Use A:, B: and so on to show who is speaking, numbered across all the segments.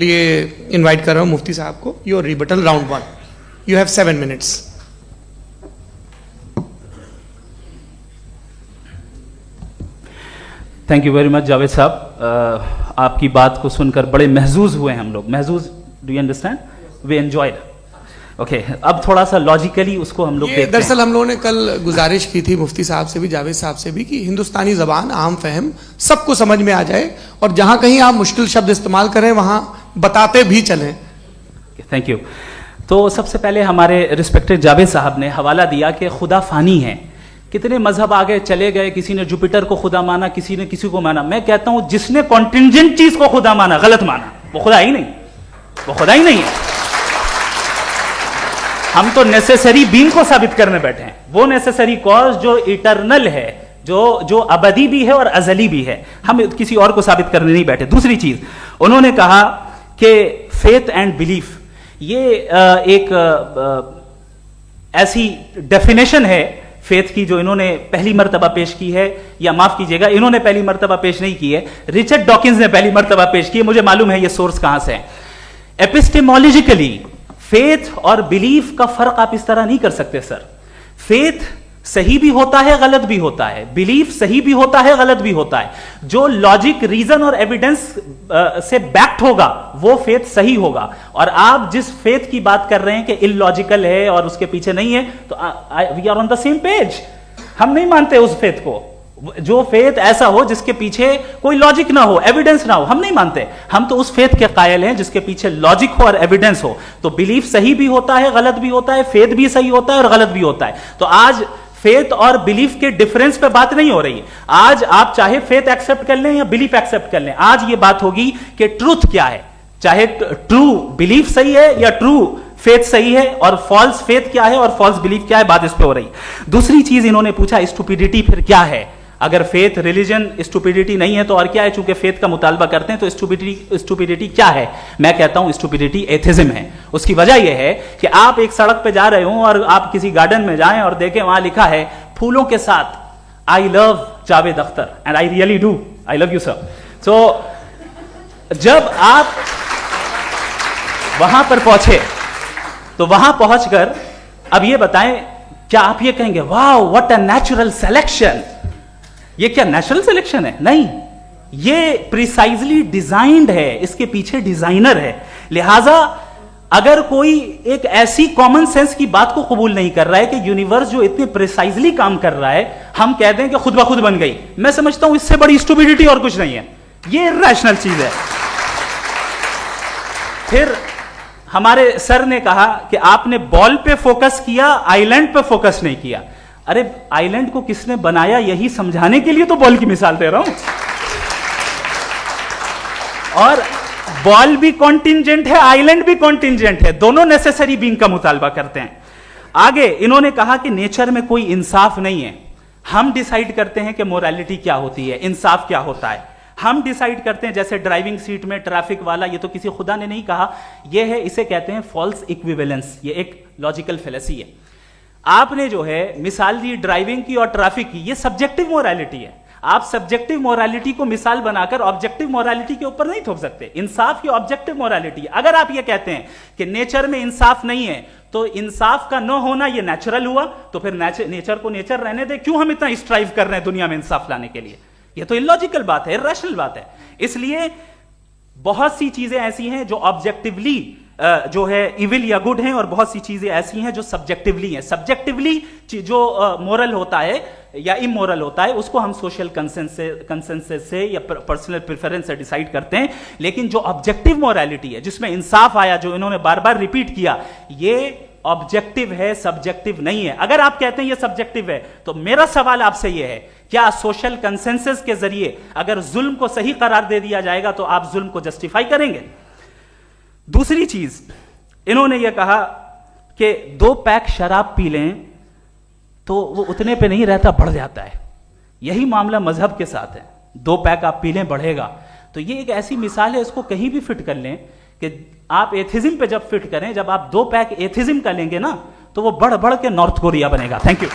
A: लिए इनवाइट कर रहा हूं मुफ्ती साहब को। Your rebuttal round 1, you have 7 minutes.
B: Thank you very much Javed साहब, आपकी बात को सुनकर बड़े महजूज हुए हम लोग। महजूज, do you understand? We enjoyed. Okay, अब थोड़ा सा लॉजिकली उसको हम लोग देखते हैं।
A: दरअसल हम लोगों ने कल गुजारिश की थी मुफ्ती साहब से भी, जावेद साहब से भी, कि हिंदुस्तानी जबान आम फहम सबको समझ में आ जाए और जहां कहीं आप मुश्किल शब्द इस्तेमाल करें वहां बताते भी चलें।
B: Thank you. तो सबसे पहले हमारे रिस्पेक्टेड जावेद साहब ने हवाला दिया कि खुदा फानी है। कितने मजहब आगे चले गए, किसी ने जुपिटर को खुदा माना, किसी ने किसी को माना। मैं कहता हूं जिसने कॉन्टिंजेंट चीज को खुदा माना, गलत माना, वो खुदा ही नहीं, वो खुदा ही नहीं है। हम तो नेसेसरी बीइंग को साबित करने बैठे हैं, वो नेसेसरी कॉज जो इटरनल है, जो अबदी भी है और अजली भी है। हम किसी और को साबित करने नहीं बैठे। दूसरी चीज उन्होंने कहा कि फेथ एंड बिलीफ, ये एक ऐसी डेफिनेशन है फेथ की जो इन्होंने पहली मर्तबा पेश की है, या माफ कीजिएगा इन्होंने पहली मर्तबा पेश नहीं की है, रिचर्ड डॉकिंस ने पहली मर्तबा पेश की है। मुझे मालूम है ये सोर्स कहां से है। एपिस्टेमोलॉजिकली फेथ और बिलीफ का फर्क आप इस तरह नहीं कर सकते सर। फेथ सही भी होता है, गलत भी होता है। बिलीफ सही भी होता है, गलत भी होता है। जो लॉजिक, रीजन और एविडेंस से बैक्ड होगा वो फेथ सही होगा। और आप जिस फेथ की बात कर रहे हैं कि इलॉजिकल है और उसके पीछे नहीं है, तो we are on the same page. हम नहीं मानते उस फेथ को, जो फेथ ऐसा हो जिसके पीछे कोई लॉजिक ना हो, एविडेंस ना हो, हम नहीं मानते। हम तो उस फेथ के कायल हैं जिसके पीछे लॉजिक हो और एविडेंस हो। तो बिलीफ सही भी होता है, गलत भी होता है, फेथ भी सही होता है और गलत भी होता है। तो आज फेथ और बिलीफ के डिफरेंस पे बात नहीं हो रही। आज आप चाहे फेथ एक्सेप्ट कर लें या बिलीफ एक्सेप्ट कर लें, आज ये बात होगी कि ट्रूथ क्या है। चाहे ट्रू बिलीफ सही है या ट्रू फेथ सही है, और फॉल्स फेथ क्या है और फॉल्स बिलीफ क्या है, बात इस पे हो रही। दूसरी चीज इन्होंने पूछा, स्टुपिडिटी फिर क्या है? अगर फेथ रिलीजन स्टुपिडिटी नहीं है तो और क्या है? चूंकि फेथ का मुतालबा करते हैं तो स्टुपिडिटी क्या है? मैं कहता हूं स्टुपिडिटी एथिज्म है। उसकी वजह यह है कि आप एक सड़क पे जा रहे हो और आप किसी गार्डन में जाएं और देखें वहां लिखा है फूलों के साथ, I love Javed Akhtar, and I really do, I love you sir. So जब आप वहां पर पहुंचे तो वहां पहुंचकर अब ये बताएं, क्या आप ये कहेंगे वाह व्हाट अ नेचुरल सिलेक्शन? ये क्या नेचुरल सिलेक्शन है? नहीं, ये प्रिसाइजली डिजाइंड है, इसके पीछे डिजाइनर है। लिहाजा अगर कोई एक ऐसी कॉमन सेंस की बात को कबूल नहीं कर रहा है कि यूनिवर्स जो इतने प्रिसाइजली काम कर रहा है, हम कह दें कि खुद ब खुद बन गई, मैं समझता हूं इससे बड़ी स्टुपिडिटी और कुछ नहीं है। ये इर्रेशनल चीज है। फिर हमारे सर ने कहा कि आपने बॉल पे फोकस किया, आइलैंड पे फोकस नहीं किया। अरे आइलैंड को किसने बनाया यही समझाने के लिए तो बॉल की मिसाल दे रहा हूं। और बॉल भी कॉन्टिंजेंट है, आइलैंड भी कॉन्टिंजेंट है, दोनों नेसेसरी बीइंग का मुतालबा करते हैं। आगे इन्होंने कहा कि नेचर में कोई इंसाफ नहीं है। हम डिसाइड करते हैं कि मोरालिटी क्या होती है, इंसाफ क्या होता है। हम डिसाइड करते हैं, जैसे ड्राइविंग सीट में ट्रैफिक वाला, ये तो किसी खुदा ने नहीं कहा, ये है, इसे कहते हैं फॉल्स इक्विवेलेंस। ये एक लॉजिकल फेलेसी है। आपने जो है मिसाल दी ड्राइविंग की और ट्रैफिक की, ये सब्जेक्टिव मोरालिटी है। आप सब्जेक्टिव मोरालिटी को मिसाल बनाकर ऑब्जेक्टिव मोरालिटी के ऊपर नहीं थोप सकते। इंसाफ की ऑब्जेक्टिव मोरालिटी है। अगर आप ये कहते हैं कि नेचर में इंसाफ नहीं है तो इंसाफ का न होना ये नेचुरल हुआ, तो फिर नेचर को नेचर रहने दे। क्यों हम इतना स्ट्राइव कर रहे हैं दुनिया में इंसाफ लाने के लिए? ये तो इलॉजिकल बात है, इर्रेशनल बात है। इसलिए बहुत सी चीजें ऐसी हैं जो ऑब्जेक्टिवली जो है इविल या गुड हैं, और बहुत सी चीजें ऐसी हैं जो सब्जेक्टिवली हैं। सब्जेक्टिवली जो मोरल होता है या इमोरल होता है उसको हम सोशल कंसेंसस से या पर्सनल प्रेफरेंस से डिसाइड करते हैं। लेकिन जो ऑब्जेक्टिव मोरालिटी है, जिसमें इंसाफ आया, जो इन्होंने बार बार रिपीट किया, ये ऑब्जेक्टिव है, सब्जेक्टिव नहीं है। अगर आप कहते हैं ये सब्जेक्टिव है तो मेरा सवाल आपसे ये है, क्या सोशल कंसेंसस के जरिए अगर जुल्म को सही करार दे दिया जाएगा तो आप जुल्म को जस्टिफाई करेंगे? दूसरी चीज इन्होंने यह कहा कि 2 पैक शराब पी लें तो वो उतने पे नहीं रहता, बढ़ जाता है। यही मामला मजहब के साथ है। 2 पैक आप पी लें बढ़ेगा। तो ये एक ऐसी मिसाल है, इसको कहीं भी फिट कर लें कि आप एथिज्म पे जब फिट करें, जब आप 2 पैक एथिज्म का लेंगे ना तो वो बढ़ बढ़ के नॉर्थ कोरिया बनेगा। Thank you.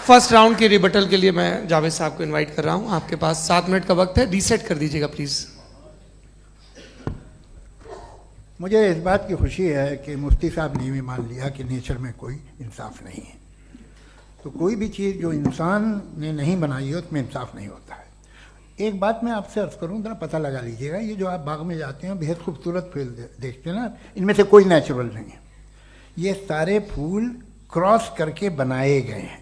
A: फर्स्ट राउंड के रिबटल के लिए मैं जावेद साहब को इनवाइट कर रहा हूं। आपके पास 7 मिनट का वक्त है, रीसेट कर दीजिएगा प्लीज।
C: मुझे इस बात की खुशी है कि मुफ्ती साहब ने भी मान लिया कि नेचर में कोई इंसाफ नहीं है। तो कोई भी चीज़ जो इंसान ने नहीं बनाई है उसमें इंसाफ नहीं होता है। एक बात मैं आपसे अर्ज़ करूँ, जरा पता लगा लीजिएगा, ये जो आप बाग में जाते हैं बेहद खूबसूरत फूल देखते हैं ना, इनमें से कोई नेचुरल नहीं है। ये सारे फूल क्रॉस करके बनाए गए हैं।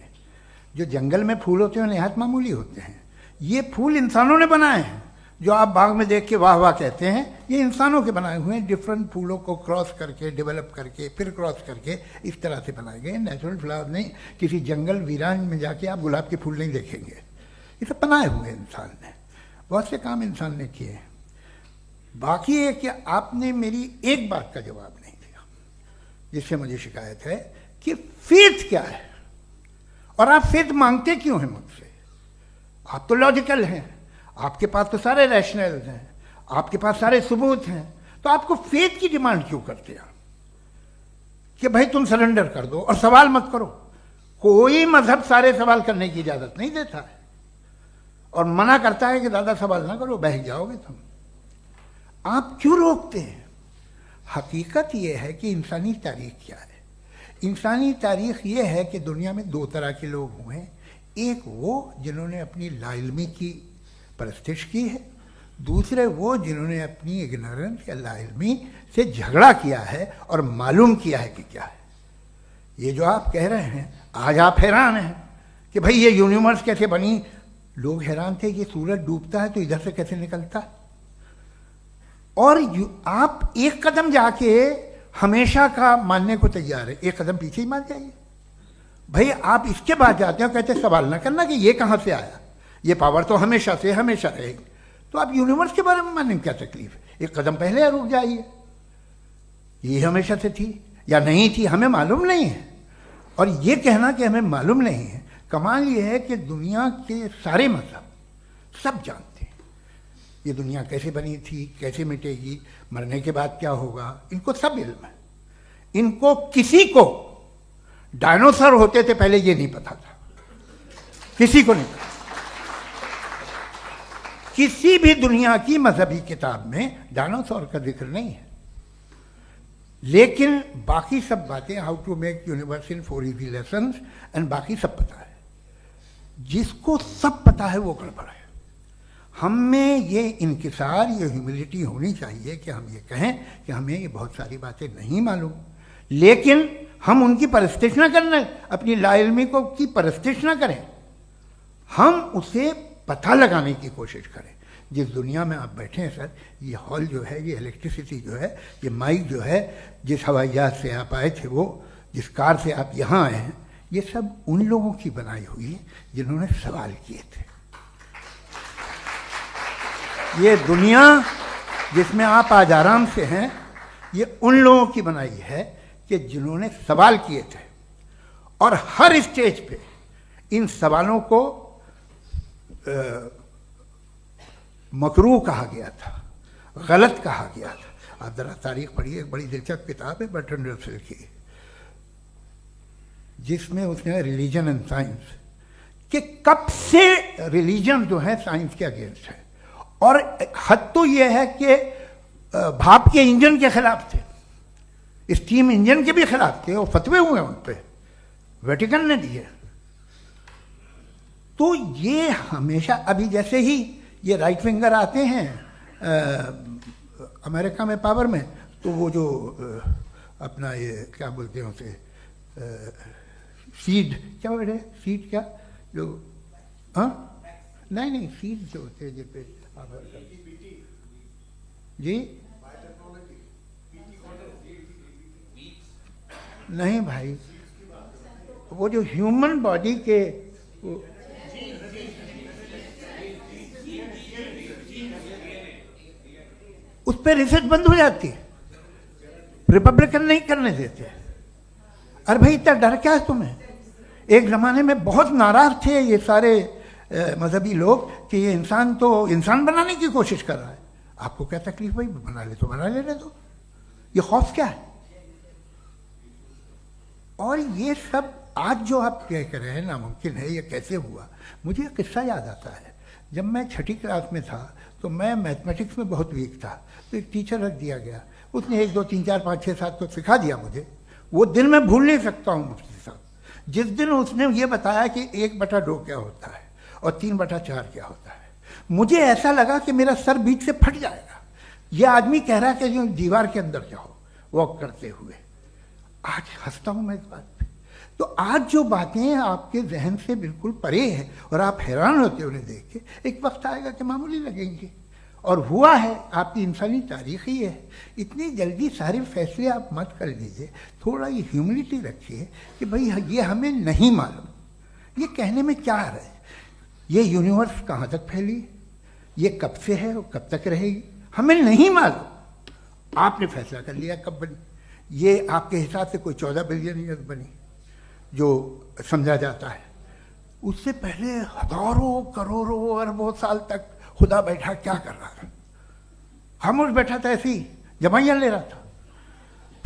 C: जो जंगल में फूल होते हैं नहायत मामूली होते हैं, ये फूल इंसानों ने बनाए हैं। जो आप बाग में देख के वाह वाह कहते हैं, ये इंसानों के बनाए हुए हैं। डिफरेंट फूलों को क्रॉस करके, डेवलप करके, फिर क्रॉस करके इस तरह से बनाए गए। नेचुरल फ्लावर नहीं। किसी जंगल वीरान में जाके आप गुलाब के फूल नहीं देखेंगे। ये सब बनाए हुए इंसान ने, बहुत से काम इंसान ने किए हैं। बाकी है कि आपने मेरी एक बात का जवाब नहीं दिया, जिससे मुझे शिकायत है कि फेथ क्या है और आप फेथ मांगते क्यों हैं मुझसे। आप तो लॉजिकल हैं, आपके पास तो सारे रैशनल्स हैं, आपके पास सारे सबूत हैं, तो आपको फेथ की डिमांड क्यों करते हैं कि भाई तुम सरेंडर कर दो और सवाल मत करो। कोई मजहब सारे सवाल करने की इजाजत नहीं देता है और मना करता है कि ज़्यादा सवाल ना करो, बह जाओगे तुम। आप क्यों रोकते हैं? हकीकत यह है कि इंसानी तारीख क्या है। इंसानी तारीख ये है कि दुनिया में 2 तरह के लोग हुए हैं। एक वो जिन्होंने अपनी लाइल्मी की परस्तिश की है, दूसरे वो जिन्होंने अपनी इग्नोरेंस या लाइल्मी से झगड़ा किया है और मालूम किया है कि क्या है। ये जो आप कह रहे हैं, आज आप हैरान हैं कि भाई ये यूनिवर्स कैसे बनी। लोग हैरान थे कि सूरज डूबता है तो इधर से कैसे निकलता है। और आप एक कदम जाके हमेशा का मानने को तैयार है, एक कदम पीछे ही मान जाइए। भाई आप इसके बाद जाते हो, कहते सवाल ना करना कि ये कहाँ से आया, ये पावर तो हमेशा से हमेशा रहेगी। तो आप यूनिवर्स के बारे में मानने में क्या तकलीफ है? एक कदम पहले रुक जाइए। ये हमेशा से थी या नहीं थी, हमें मालूम नहीं है। और ये कहना कि हमें मालूम नहीं है, कमाल ये है कि दुनिया के सारे मजहब सब जानते हैं ये दुनिया कैसे बनी थी, कैसे मिटेगी, मरने के बाद क्या होगा, इनको सब इल्म है। इनको किसी को डायनासोर होते थे पहले ये नहीं पता था, किसी को नहीं पता। किसी भी दुनिया की मजहबी किताब में डायनासोर का जिक्र नहीं है। लेकिन बाकी सब बातें, how to make universe in 4 easy lessons and बाकी सब पता है। जिसको सब पता है वो गड़बड़ है। हम में ये इंकिसार, ये ह्यूमिलिटी होनी चाहिए कि हम ये कहें कि हमें ये बहुत सारी बातें नहीं मालूम, लेकिन हम उनकी परस्तिश ना करना, अपनी लाइल्मी को की परस्तिश ना करें, हम उसे पता लगाने की कोशिश करें। जिस दुनिया में आप बैठे हैं सर, ये हॉल जो है, ये इलेक्ट्रिसिटी जो है, ये माइक जो है, जिस हवाई जहाज से आप आए थे, वो जिस कार से आप यहाँ आए हैं, ये सब उन लोगों की बनाई हुई है जिन्होंने सवाल किए थे। ये दुनिया जिसमें आप आज आराम से हैं, ये उन लोगों की बनाई है कि जिन्होंने सवाल किए थे। और हर स्टेज पे इन सवालों को मकरूह कहा गया था, गलत कहा गया था। आप जरा तारीख पढ़िए, एक बड़ी दिलचस्प किताब है बर्ट्रैंड रसेल की, जिसमें उसने रिलीजन एंड साइंस कि कब से रिलीजन जो है साइंस के अगेंस्ट है। और हद तो यह है कि भाप के इंजन के खिलाफ थे, स्टीम इंजन के भी खिलाफ थे, और फतवे हुए उन पर, वेटिकन ने दिए। तो ये हमेशा, अभी जैसे ही ये राइट विंगर आते हैं अमेरिका में पावर में, तो वो जो अपना ये क्या बोलते हैं उसे, सीड क्या बोलते हैं, सीड क्या जो, हाँ नहीं सीड जो होते हैं जिस पे जी नहीं भाई, वो जो ह्यूमन बॉडी के उस पर रिसर्च बंद हो जाती है, रिपब्लिकन नहीं करने देते। अरे भाई इतना डर क्या है तुम्हें? एक ज़माने में बहुत नाराज थे ये सारे मजहबी लोग कि ये इंसान तो इंसान बनाने की कोशिश कर रहा है। आपको क्या तकलीफ भाई, बना ले तो बना लेने दो, ये खौफ क्या है? और ये सब आज जो आप कह कर रहे हैं नामुमकिन है, ये कैसे हुआ, मुझे एक किस्सा याद आता है। जब मैं 6ठी क्लास में था तो मैं मैथमेटिक्स में बहुत वीक था, तो एक टीचर रख दिया गया, उसने 1 2 3 4 5 6 7 तो सिखा दिया मुझे। वो दिन मैं भूल नहीं सकता हूँ मुफ्ती साहब, जिस दिन उसने ये बताया कि 1/2 क्या होता है और 3/4 क्या होता है, मुझे ऐसा लगा कि मेरा सर बीच से फट जाएगा। ये आदमी कह रहा है कि जो दीवार के अंदर जाओ वॉक करते हुए। आज हंसता हूँ मैं इस बात पे। तो आज जो बातें आपके जहन से बिल्कुल परे हैं और आप हैरान होते हो उन्हें देख के, एक वक्त आएगा कि मामूली लगेंगे। और हुआ है, आपकी इंसानी तारीख ही है। इतनी जल्दी सारे फैसले आप मत कर लीजिए, थोड़ा ये ह्यूमिलिटी रखिए कि भाई ये हमें नहीं मालूम। ये कहने में क्या है, ये यूनिवर्स कहाँ तक फैली, ये कब से है और कब तक रहेगी, हमें नहीं मालूम। आपने फैसला कर लिया कब बनी, ये आपके हिसाब से कोई 14 बिलियन ईयर बनी जो समझा जाता है। उससे पहले हजारों करोड़ों अरबों साल तक खुदा बैठा क्या कर रहा था, खामोश बैठा था, ऐसी जमाइयाँ ले रहा था।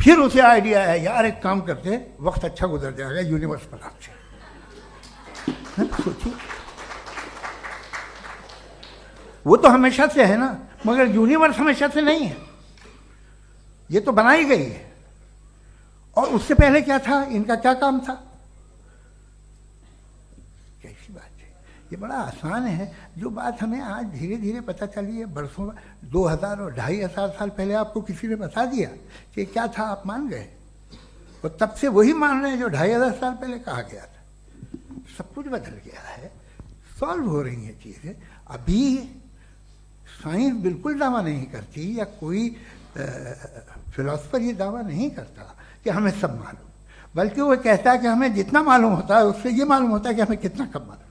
C: फिर उसे आइडिया है, यार एक काम करते, वक्त अच्छा गुजर जाएगा, यूनिवर्स पर आपसे सोचिए। वो तो हमेशा से है ना, मगर यूनिवर्स हमेशा से नहीं है, ये तो बनाई गई है। और उससे पहले क्या था, इनका क्या काम था, कैसी बात है। ये बड़ा आसान है, जो बात हमें आज धीरे धीरे पता चली है। बरसों 2000 और 2500 साल पहले आपको किसी ने बता दिया कि क्या था, आप मान गए, और तब से वही मान रहे हैं जो 2500 साल पहले कहा गया था। सब कुछ बदल गया है, सॉल्व हो रही हैं चीज़ें। अभी साइंस बिल्कुल दावा नहीं करती, या कोई फिलोसफर ये दावा नहीं करता कि हमें सब मालूम, बल्कि वो कहता है कि हमें जितना मालूम होता है उससे ये मालूम होता है कि हमें कितना कम मालूम।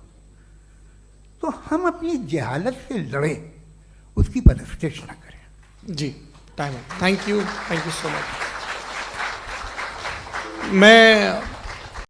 C: तो हम अपनी जहालत से लड़ें, उसकी परस्तिश न करें।
A: जी, time, thank you so much. मैं